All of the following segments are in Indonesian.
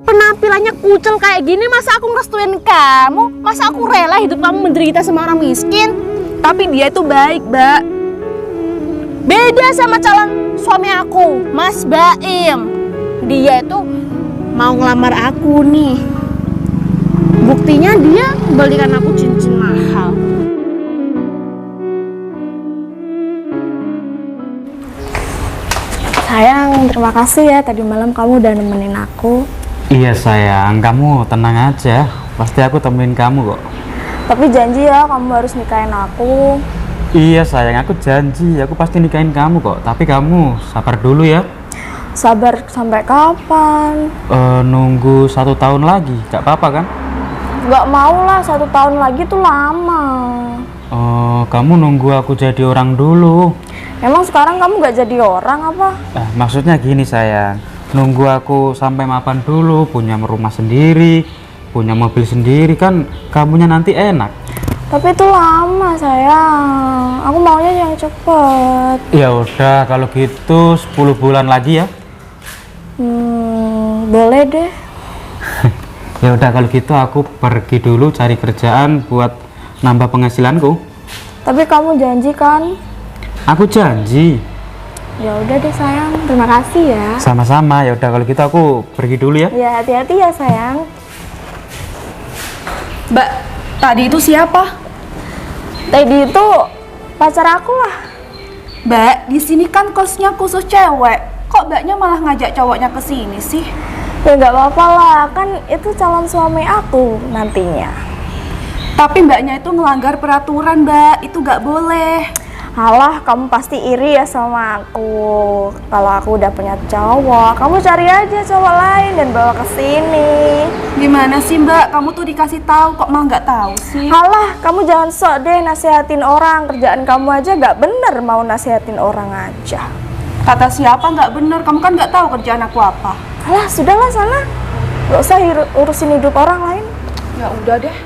Penampilannya kucel kayak gini, masa aku ngerestuin kamu? Masa aku rela hidup kamu menderita sama orang miskin? Tapi dia itu baik, Mbak. Beda sama calon suami aku, Mas Baim. Dia itu mau ngelamar aku nih. Buktinya dia belikan aku cincin mahal. Sayang, terima kasih ya tadi malam kamu udah nemenin aku. Iya sayang, kamu tenang aja. Pasti aku temenin kamu kok. Tapi janji ya kamu harus nikahin aku. Iya sayang, aku janji. Aku pasti nikahin kamu kok. Tapi kamu sabar dulu ya. Sabar sampai kapan? Nunggu 1 tahun lagi, gak apa-apa kan? Gak mau lah, 1 tahun lagi tuh lama. Kamu nunggu aku jadi orang dulu. Emang sekarang kamu gak jadi orang apa? Maksudnya gini sayang, nunggu aku sampai mapan dulu, punya rumah sendiri, punya mobil sendiri, kan kamunya nanti enak. Tapi itu lama sayang, aku maunya yang cepet. Ya udah kalau gitu 10 bulan lagi ya. Boleh deh. Ya udah kalau gitu aku pergi dulu cari kerjaan buat nambah penghasilanku. Tapi kamu janji kan? Aku janji. Ya udah deh sayang, terima kasih ya. Sama-sama. Ya udah kalau gitu aku pergi dulu ya. Ya hati-hati ya sayang. Mbak, tadi itu siapa? Tadi itu pacar aku lah. Mbak, di sini kan kosnya khusus cewek. Kok mbaknya malah ngajak cowoknya ke sini sih? Ya nggak apa-apa lah, kan itu calon suami aku nantinya. Tapi mbaknya itu melanggar peraturan, Mbak. Itu nggak boleh. Alah, kamu pasti iri ya sama aku. Kalau aku udah punya cowok, kamu cari aja cowok lain dan bawa ke sini. Gimana sih, Mbak? Kamu tuh dikasih tahu kok malah nggak tahu sih? Alah, kamu jangan sok deh nasihatin orang. Kerjaan kamu aja nggak bener, mau nasihatin orang aja. Kata siapa nggak bener? Kamu kan nggak tahu kerjaan aku apa. Alah, sudahlah sana. Gak usah urusin hidup orang lain. Ya udah deh.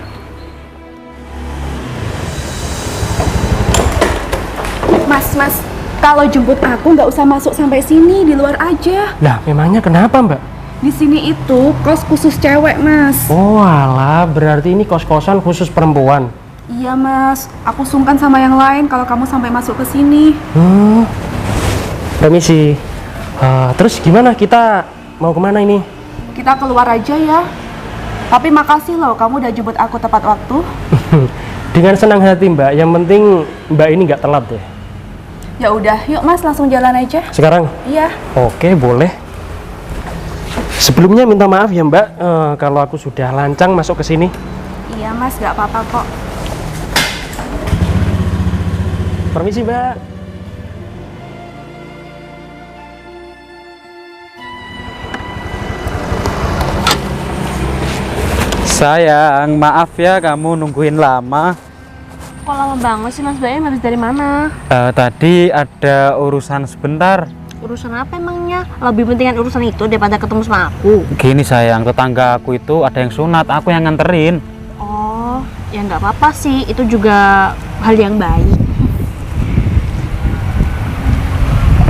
Mas, kalau jemput aku nggak usah masuk sampai sini, di luar aja. Lah, memangnya kenapa, Mbak? Di sini itu kos khusus cewek, Mas. Oh, alah, berarti ini kos-kosan khusus perempuan. Iya, Mas. Aku sungkan sama yang lain kalau kamu sampai masuk ke sini. Permisi. Terus gimana? Kita mau kemana ini? Kita keluar aja ya. Tapi makasih loh, kamu udah jemput aku tepat waktu. Dengan senang hati, Mbak. Yang penting Mbak ini nggak telat deh. Ya udah, yuk Mas, langsung jalan aja. Sekarang? Iya. Oke, boleh. Sebelumnya minta maaf ya, Mbak, kalau aku sudah lancang masuk ke sini. Iya, Mas, nggak apa-apa kok. Permisi, Mbak. Sayang, maaf ya kamu nungguin lama. Kok lama banget sih Mas Baim, habis dari mana? Tadi ada urusan sebentar. Urusan apa emangnya? Lebih pentingan urusan itu daripada ketemu sama aku. Gini sayang, tetangga aku itu ada yang sunat, aku yang nganterin. Oh, ya nggak apa-apa sih, itu juga hal yang baik.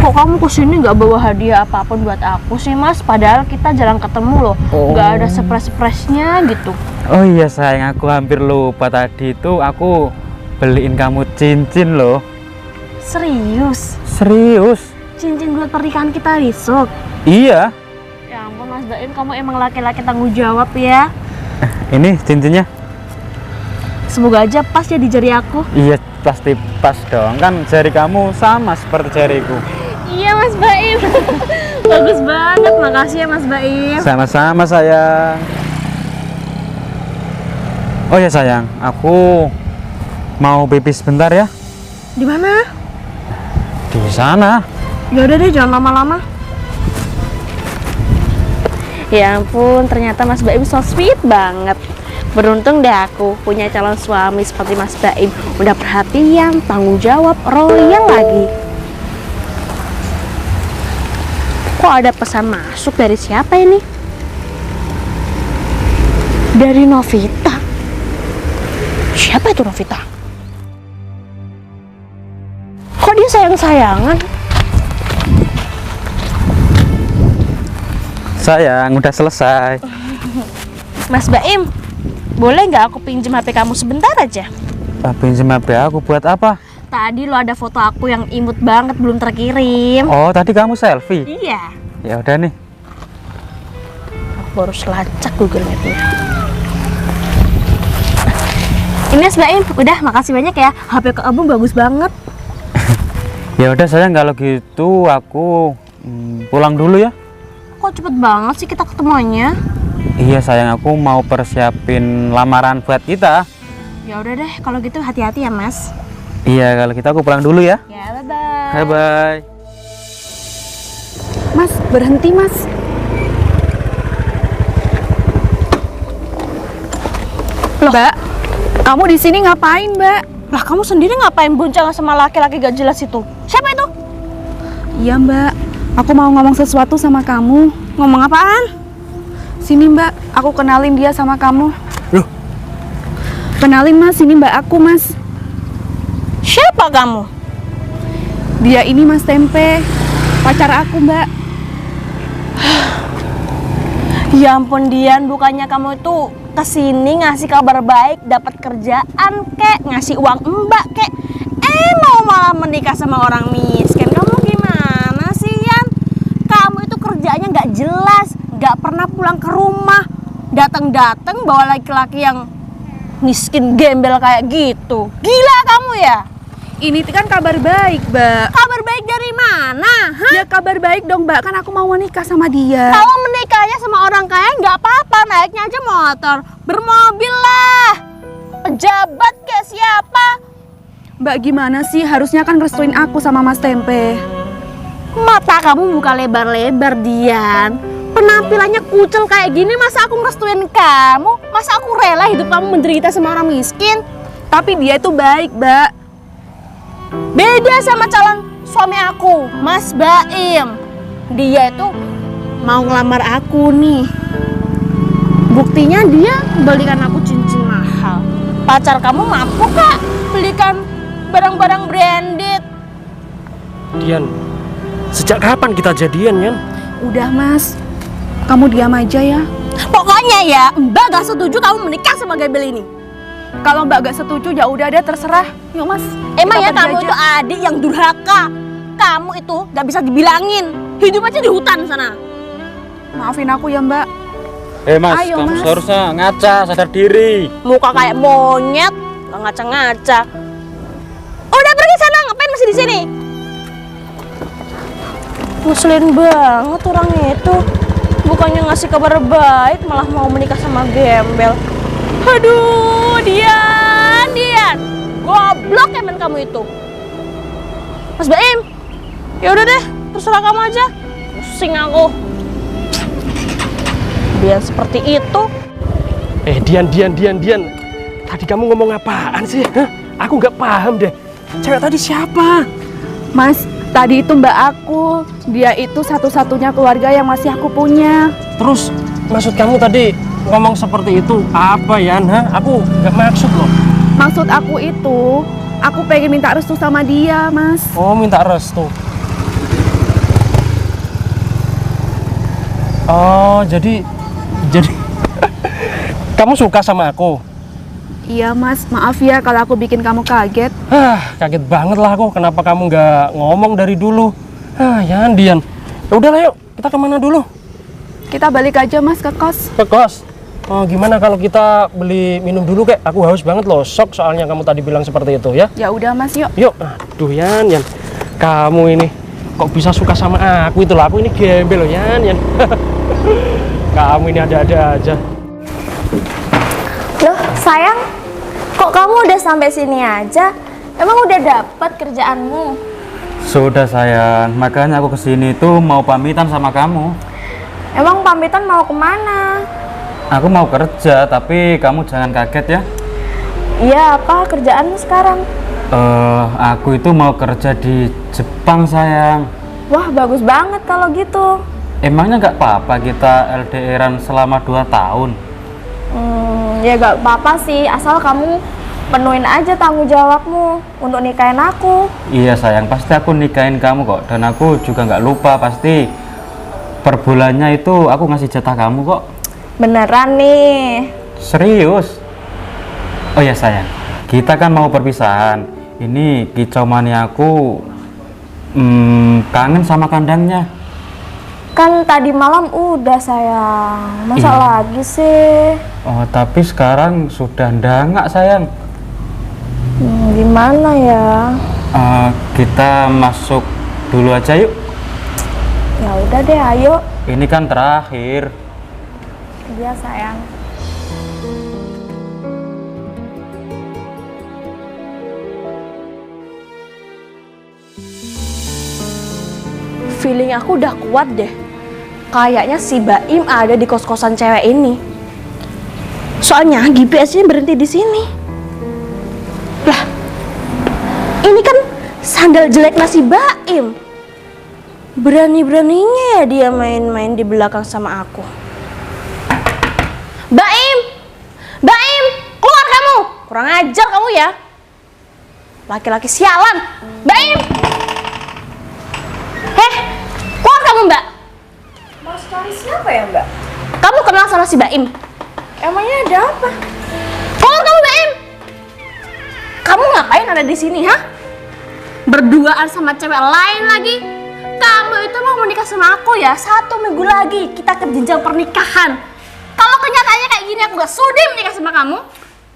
Kok kamu kesini nggak bawa hadiah apapun buat aku sih Mas? Padahal kita jarang ketemu loh, nggak ada surprise-surprise-nya gitu. Oh iya sayang, aku hampir lupa tadi itu aku beliin kamu cincin loh. Serius? Serius? Cincin buat pernikahan kita besok? Iya. Ya ampun Mas Baim, kamu emang laki-laki tanggung jawab ya. Ini cincinnya. Semoga aja pas ya di jari aku. Iya pasti pas dong, kan jari kamu sama seperti jariku. Iya Mas Baim. Bagus banget, makasih ya Mas Baim. Sama-sama sayang. Oh ya sayang, aku mau pipis sebentar ya. Di mana? Di sana. Ya udah deh, jangan lama-lama. Ya ampun, ternyata Mas Baim so sweet banget. Beruntung deh aku punya calon suami seperti Mas Baim. Udah perhatian, tanggung jawab, royal lagi. Kok ada pesan masuk dari siapa ini? Dari Novita. Siapa itu Novita? Kok dia sayang-sayangan? Sayang, udah selesai. Mas Baim, boleh nggak aku pinjem HP kamu sebentar aja? Pinjem HP aku buat apa? Tadi lo ada foto aku yang imut banget belum terkirim. Oh, tadi kamu selfie? Iya. Ya udah nih. Aku harus lacak Google Map-nya. Ini Mas Baim, udah makasih banyak ya. HP kamu bagus banget. Ya udah sayang, kalau gitu aku pulang dulu ya. Kok cepet banget sih kita ketemuannya? Iya sayang, aku mau persiapin lamaran buat kita. Ya udah deh, kalau gitu hati-hati ya Mas. Iya, kalau gitu aku pulang dulu ya. Ya, bye-bye. Bye bye. Mas, berhenti Mas. Loh. Mbak, kamu di sini ngapain, Mbak? Lah kamu sendiri ngapain boncengan sama laki-laki gak jelas itu? Siapa itu? Iya, Mbak. Aku mau ngomong sesuatu sama kamu. Ngomong apaan? Sini, Mbak. Aku kenalin dia sama kamu. Loh? Kenalin, Mas. Ini Mbak aku, Mas. Siapa kamu? Dia ini Mas Tempe. Pacar aku, Mbak. Ya ampun Dian, bukannya kamu itu kesini ngasih kabar baik, dapat kerjaan kek, ngasih uang mbak kek, mau malah menikah sama orang miskin. Kamu gimana sih Yan? Kamu itu kerjaannya nggak jelas, nggak pernah pulang ke rumah, datang-datang bawa laki-laki yang miskin gembel kayak gitu. Gila kamu ya? Ini kan kabar baik, Mbak. Kabar baik dari mana? Hah? Ya kabar baik dong, Mbak. Kan aku mau menikah sama dia. Kalau menikahnya sama orang kaya nggak apa-apa, naiknya aja motor, bermobil lah, pejabat kayak siapa. Mbak gimana sih? Harusnya kan restuin aku sama Mas Tempe. Mata kamu buka lebar-lebar Dian. Penampilannya kucel kayak gini, masa aku ngerestuin kamu? Masa aku rela hidup kamu menderita sama orang miskin? Tapi dia itu baik, Mbak. Beda sama calon suami aku, Mas Baim. Dia itu mau ngelamar aku nih. Buktinya dia belikan aku cincin mahal. Pacar kamu mampu kak belikan barang-barang branded? Dian, sejak kapan kita jadian, Yan? Udah, Mas. Kamu diam aja ya. Pokoknya ya, Mbak gak setuju kamu menikah sama gembel ini. Kalau Mbak gak setuju ya udah deh, terserah. Yuk, Mas. Emang Kita ya pergi kamu aja. itu adik yang durhaka. Kamu itu gak bisa dibilangin. Hidup aja di hutan sana. Maafin aku ya, Mbak. Mas, Ayo, kamu Mas. seharusnya ngaca, sadar diri. Muka kayak monyet, gak ngaca-ngaca. Udah pergi sana, ngapain masih di sini? Ngeselin banget orang itu. Bukannya ngasih kabar baik, malah mau menikah sama gembel. Aduh, Dian. Goblok emang kamu itu. Mas Baim, ya udah deh, terserah kamu aja. Pusing aku. Dia seperti itu. Dian. Tadi kamu ngomong apaan sih? Hah? Aku nggak paham deh. Cewek tadi siapa? Mas, tadi itu Mbak aku. Dia itu satu-satunya keluarga yang masih aku punya. Terus maksud kamu tadi ngomong seperti itu apa, Yan? Hah? Aku nggak maksud loh. Maksud aku itu, aku pengen minta restu sama dia, Mas. Oh, minta restu. Oh, jadi kamu suka sama aku? Iya, Mas. Maaf ya kalau aku bikin kamu kaget. Kaget banget lah aku. Kenapa kamu nggak ngomong dari dulu? Yan, Dian. Ya udahlah, yuk kita kemana dulu? Kita balik aja, Mas, ke kos. Ke kos. Oh, gimana kalau kita beli minum dulu, kek? Aku haus banget loh. Sok soalnya kamu tadi bilang seperti itu ya. Ya udah, Mas, yuk. Yuk. Aduh, Yan. Kamu ini kok bisa suka sama aku itu lah. Aku ini gembel loh, Yan. Kamu ini ada-ada aja. Loh sayang, kok kamu udah sampai sini aja? Emang udah dapat kerjaanmu? Sudah sayang, makanya aku kesini tuh mau pamitan sama kamu. Emang pamitan mau kemana? Aku mau kerja, tapi kamu jangan kaget ya. Iya, apa kerjaanmu sekarang? Aku itu mau kerja di Jepang sayang. Wah, bagus banget kalau gitu. Emangnya nggak apa-apa kita LDRan selama 2 tahun? Ya gak apa-apa sih, asal kamu penuhin aja tanggung jawabmu untuk nikahin aku. Iya sayang, pasti aku nikahin kamu kok. Dan aku juga nggak lupa pasti per bulannya itu aku ngasih jatah kamu kok. Beneran nih. Serius? Oh ya sayang, kita kan mau perpisahan. Ini kicau mania aku kangen sama kandangnya. Kan tadi malam udah sayang. Masa Iya. lagi sih? Oh tapi sekarang sudah nggak sayang. Gimana ya? Kita masuk dulu aja yuk. Ya udah deh, ayo. Ini kan terakhir. Iya sayang. Feeling aku udah kuat deh. Kayaknya si Baim ada di kos-kosan cewek ini. Soalnya GPS-nya berhenti di sini. Lah, ini kan sandal jelek nasi Baim. Berani-beraninya ya dia main-main di belakang sama aku. Baim! Baim! Keluar kamu! Kurang ajar kamu ya. Laki-laki sialan. Baim! Keluar kamu, Mbak. Mas cari siapa ya, Mbak? Kamu kenal sama si Baim? Emangnya ada apa? Keluar kamu, Baim! Kamu ngapain ada di sini, ha? Berduaan sama cewek lain lagi? Kamu itu mau menikah sama aku ya? 1 minggu lagi kita ke jenjang pernikahan. Kalau kenyataannya kayak gini, aku gak sudi menikah sama kamu.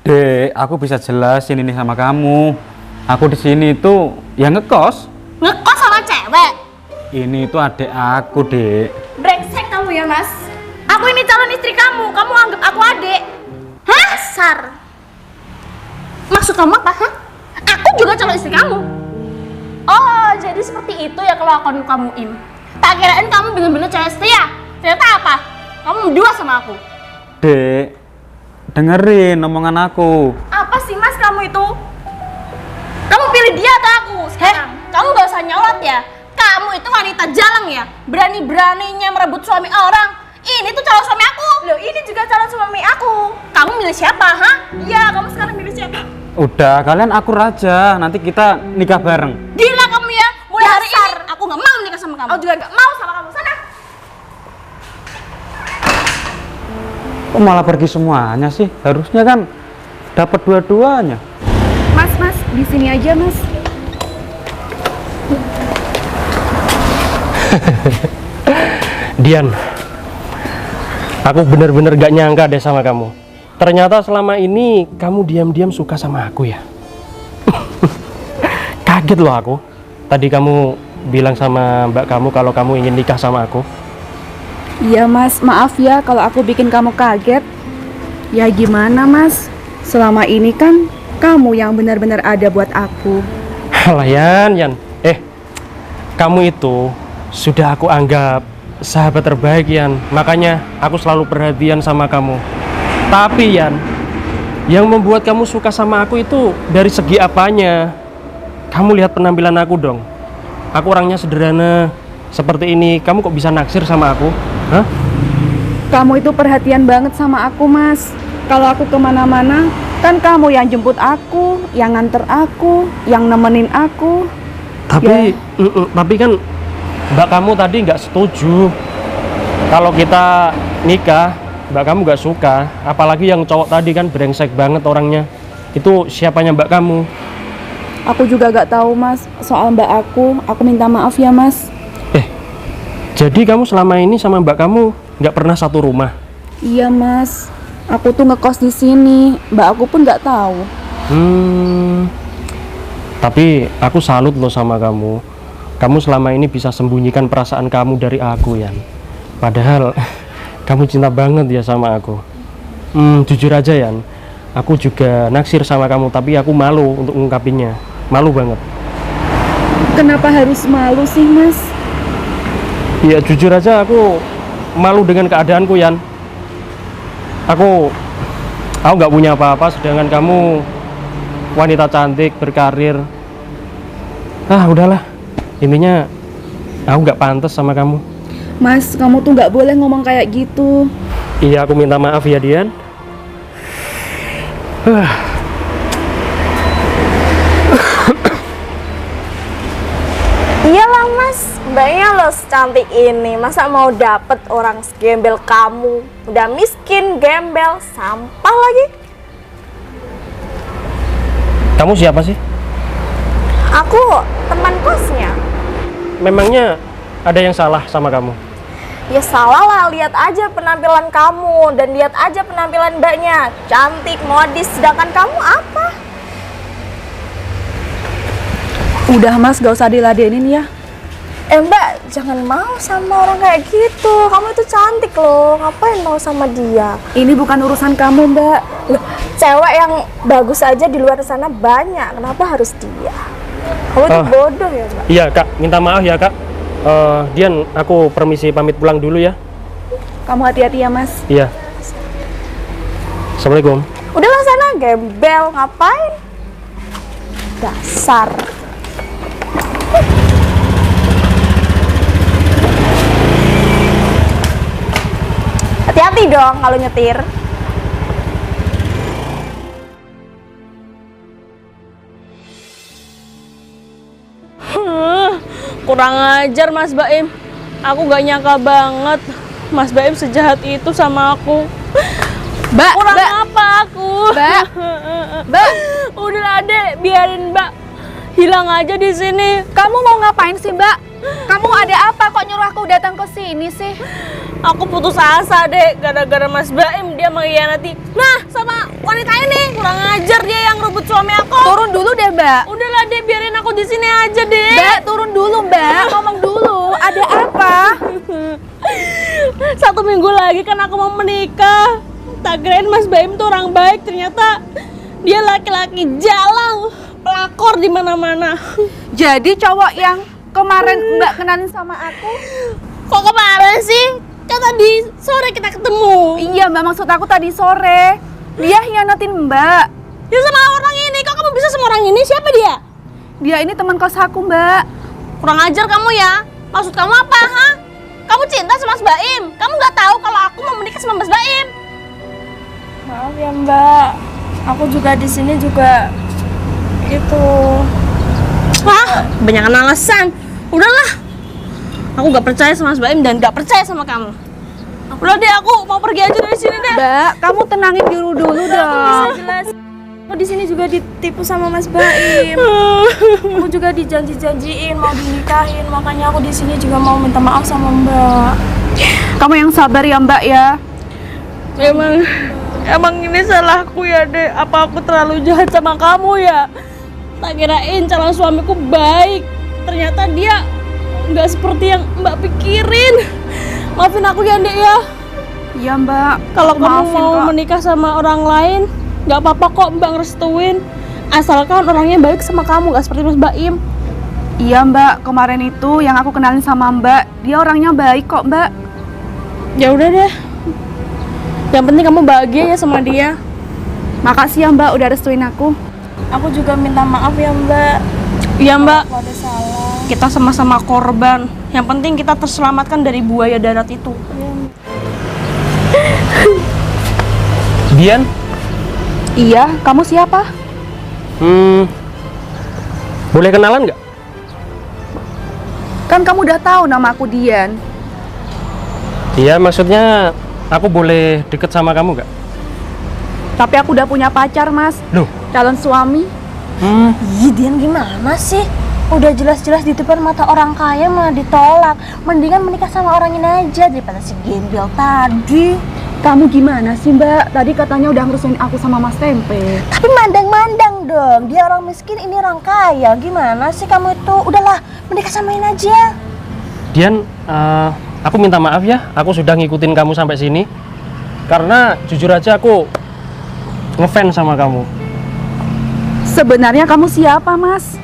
Dek, aku bisa jelasin ini sama kamu. Aku di sini itu ya ngekos. Ngekos sama cewek. Ini itu adik aku, Dek. Brengsek kamu ya, Mas. Aku ini calon istri kamu. Kamu anggap aku adik. Hah? Dasar. Maksud kamu apa, hah? Aku juga calon istri kamu. Oh, jadi seperti itu ya kelakuan kamu, Im. Tak kirain kamu bener-bener cewek setia. Ternyata apa? Kamu berdua sama aku. Dek, dengerin omongan aku. Apa sih, Mas, kamu itu? Kamu pilih dia atau aku sekarang? Kamu gak usah nyolot ya. Kamu itu wanita jalang ya. Berani-beraninya merebut suami orang. Ini tuh calon suami aku. Loh, ini juga calon suami aku. Kamu milih siapa, ha? Iya, kamu sekarang milih siapa? Udah, kalian akur aja. Nanti kita nikah bareng. Gila kamu ya. Mulai hari ini aku gak mau nikah sama kamu. Aku juga gak mau sama kamu. Sana. Kok malah pergi semuanya sih? Harusnya kan dapat dua-duanya. Mas, di sini aja, Mas. Dian, aku bener-bener gak nyangka deh sama kamu. Ternyata selama ini kamu diam-diam suka sama aku ya. Kaget loh aku. Tadi kamu bilang sama mbak kamu kalau kamu ingin nikah sama aku. Iya, Mas. Maaf ya kalau aku bikin kamu kaget. Ya gimana, Mas? Selama ini kan kamu yang benar-benar ada buat aku. Halah Yan. Kamu itu sudah aku anggap sahabat terbaik Yan. Makanya aku selalu perhatian sama kamu. Tapi Yan, yang membuat kamu suka sama aku itu dari segi apanya? Kamu lihat penampilan aku dong. Aku orangnya sederhana seperti ini. Kamu kok bisa naksir sama aku? Hah? Kamu itu perhatian banget sama aku, Mas. Kalau aku kemana-mana, kan kamu yang jemput aku, yang nganter aku, yang nemenin aku. Tapi tapi kan mbak kamu tadi nggak setuju kalau kita nikah. Mbak kamu nggak suka, apalagi yang cowok tadi kan brengsek banget orangnya. Itu siapanya mbak kamu? Aku juga gak tahu, Mas, soal mbak aku. Aku minta maaf ya, Mas. Jadi kamu selama ini sama mbak kamu nggak pernah satu rumah? Iya, Mas. Aku tuh ngekos di sini. Mbak aku pun gak tahu. Tapi aku salut loh sama kamu. Kamu selama ini bisa sembunyikan perasaan kamu dari aku, Yan. Padahal kamu cinta banget ya sama aku. Jujur aja, Yan. Aku juga naksir sama kamu, tapi aku malu untuk ngungkapinnya. Malu banget. Kenapa harus malu sih, Mas? Ya jujur aja aku malu dengan keadaanku, Yan. Aku nggak punya apa-apa, sedangkan kamu wanita cantik, berkarir. Udahlah. Intinya aku nggak pantas sama kamu. Mas, kamu tuh gak boleh ngomong kayak gitu. Iya, aku minta maaf ya, Dian. Iyalah, Mas. Mbak Mbaknya lo secantik ini, masa mau dapet orang segembel kamu? Udah miskin, gembel, sampah lagi. Kamu siapa sih? Aku teman kosnya. Memangnya ada yang salah sama kamu? Ya salah lah, lihat aja penampilan kamu dan lihat aja penampilan mbaknya. Cantik, modis, sedangkan kamu apa? Udah mas, gak usah diladenin ya. Mbak, jangan mau sama orang kayak gitu. Kamu itu cantik loh, ngapain mau sama dia? Ini bukan urusan kamu mbak. Loh, cewek yang bagus aja di luar sana banyak, kenapa harus dia? Kamu itu bodoh ya mbak? Iya kak, minta maaf ya kak. Dian, aku permisi pamit pulang dulu ya. Kamu hati-hati ya mas. Iya. Assalamualaikum. Udahlah sana, gembel, ngapain? Dasar. Hati-hati dong kalau nyetir. Kurang ajar Mas Baim. Aku gak nyangka banget Mas Baim sejahat itu sama aku. Mbak, Kurang mbak, apa aku? mbak, mbak. Udah Adek, biarin Mbak hilang aja di sini. Kamu mau ngapain sih mbak? Kamu ada apa kok nyuruh aku datang ke sini sih? Aku putus asa deh gara-gara Mas Baim dia mengkhianati. Nah, sama wanita ini kurang ajar dia yang rebut suami aku. Turun dulu deh mbak. Udahlah deh, biarin aku di sini aja deh. Mbak, turun dulu mbak. Ngomong dulu. Ada apa? 1 minggu lagi kan aku mau menikah. Tak kirain Mas Baim tuh orang baik, ternyata dia laki-laki jalang, pelakor di mana-mana. Jadi cowok yang kemarin mbak kenalin sama aku? Kok kemarin sih? Kan tadi sore kita ketemu. Iya mbak, maksud aku tadi sore. Dia hianatin mbak. Ya sama orang ini, kok kamu bisa sama orang ini? Siapa dia? Dia ini teman kos aku mbak. Kurang ajar kamu ya. Maksud kamu apa, ha? Kamu cinta sama Mas Baim? Kamu nggak tahu kalau aku mau menikah sama Mas Baim? Maaf ya mbak, aku juga di sini juga itu. Wah, banyak alasan. Udahlah, aku gak percaya sama Mas Baim dan gak percaya sama kamu. Udah deh, aku mau pergi aja dari sini deh. Mbak, kamu tenangin dulu dong. Jelas. Aku di sini juga ditipu sama Mas Baim. Aku juga dijanji-janjiin mau dinikahin, makanya aku di sini juga mau minta maaf sama mbak. Kamu yang sabar ya mbak ya. Emang ini salahku ya deh. Apa aku terlalu jahat sama kamu ya? Tak kirain calon suamiku baik. Ternyata dia nggak seperti yang Mbak pikirin. Maafin aku ya dek ya. Iya mbak. Kalau kamu Maafin, mau kok. menikah sama orang lain, nggak apa-apa kok Mbak ngerestuin. Asalkan orangnya baik sama kamu, nggak seperti Mas Baim. Iya mbak, kemarin itu yang aku kenalin sama mbak, dia orangnya baik kok mbak. Ya udah deh. Yang penting kamu bahagia ya sama dia. Makasih ya mbak udah restuin aku. Aku juga minta maaf ya mbak. Iya Mbak. Aku ada salah. Kita sama-sama korban. Yang penting kita terselamatkan dari buaya darat itu. Dian? Iya, kamu siapa? Boleh kenalan nggak? Kan kamu udah tahu nama aku Dian. Iya, maksudnya aku boleh deket sama kamu nggak? Tapi aku udah punya pacar mas, Loh? calon suami. Ih, Dian gimana sih? Udah jelas-jelas di depan mata orang kaya malah ditolak. Mendingan menikah sama orang ini aja daripada si gembel tadi. Kamu gimana sih mbak? Tadi katanya udah ngerusuin aku sama mas Tempe. Tapi mandang-mandang dong, dia orang miskin, ini orang kaya. Gimana sih kamu itu? Udahlah, menikah samain aja. Dian, aku minta maaf ya, aku sudah ngikutin kamu sampai sini. Karena jujur aja aku ngefans sama kamu. Sebenarnya kamu siapa mas?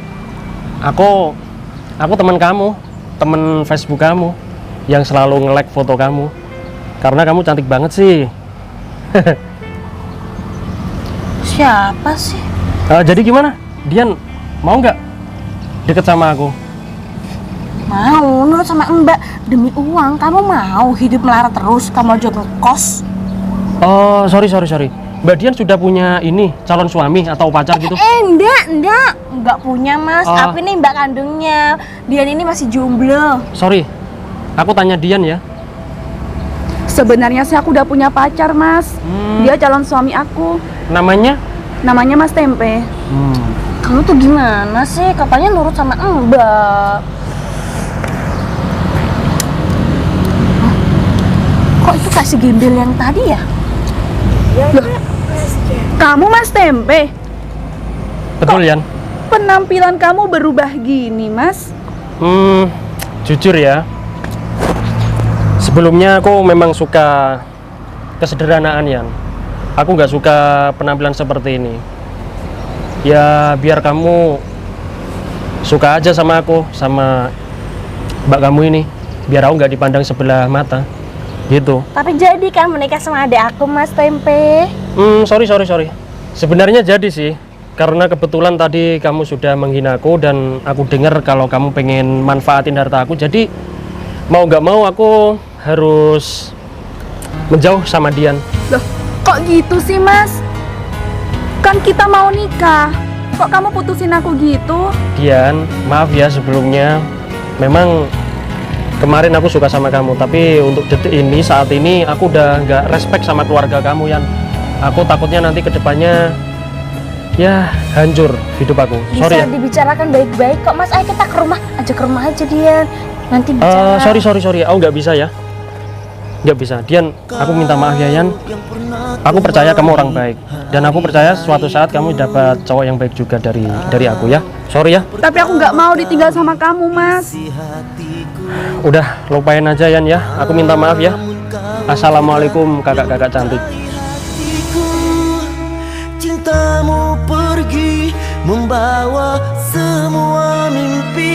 Aku teman kamu, teman Facebook kamu yang selalu nge-like foto kamu. Karena kamu cantik banget sih. Siapa sih? Jadi gimana? Dian, mau nggak deket sama aku? Mau, nurut sama Mbak. Demi uang, kamu mau hidup melarat terus? Kamu aja ngekos. Oh, sorry. Mbak Dian sudah punya ini calon suami atau pacar gitu? Enggak punya mas. Ah. Aku ini mbak kandungnya. Dian ini masih jomblo. Sorry, aku tanya Dian ya. Sebenarnya sih aku udah punya pacar, Mas. Dia calon suami aku. Namanya? Namanya Mas Tempe. Kamu tuh gimana sih? Katanya nurut sama mbak. Kok itu kasih gembel yang tadi ya? Kamu Mas Tempe? Betul Yan. Penampilan kamu berubah gini, Mas. Jujur ya, sebelumnya aku memang suka kesederhanaan Yan. Aku nggak suka penampilan seperti ini. Ya biar kamu suka aja sama aku, sama mbak kamu ini. Biar aku nggak dipandang sebelah mata, gitu. Tapi jadi kan menikah sama adik aku Mas Tempe. Sorry. Sebenarnya jadi sih, karena kebetulan tadi kamu sudah menghina aku dan aku dengar kalau kamu pengen manfaatin harta aku. Jadi mau nggak mau aku harus menjauh sama Dian. Loh, kok gitu sih, Mas? Kan kita mau nikah. Kok kamu putusin aku gitu? Dian, maaf ya sebelumnya. Memang kemarin aku suka sama kamu, tapi untuk detik ini, saat ini aku udah nggak respect sama keluarga kamu Yan. Aku takutnya nanti kedepannya ya hancur hidup aku. Sorry Bisa ya. dibicarakan baik-baik kok Mas. Ayo kita ke rumah aja Dian. Nanti bicara. Sorry, aku nggak bisa ya. Nggak bisa. Dian, aku minta maaf ya Yan. Aku percaya kamu orang baik dan aku percaya suatu saat kamu dapat cowok yang baik juga dari aku ya. Sorry ya. Tapi aku nggak mau ditinggal sama kamu, Mas. Udah lupain aja Yan ya. Aku minta maaf ya. Assalamualaikum kakak-kakak cantik. Cintamu pergi membawa semua mimpi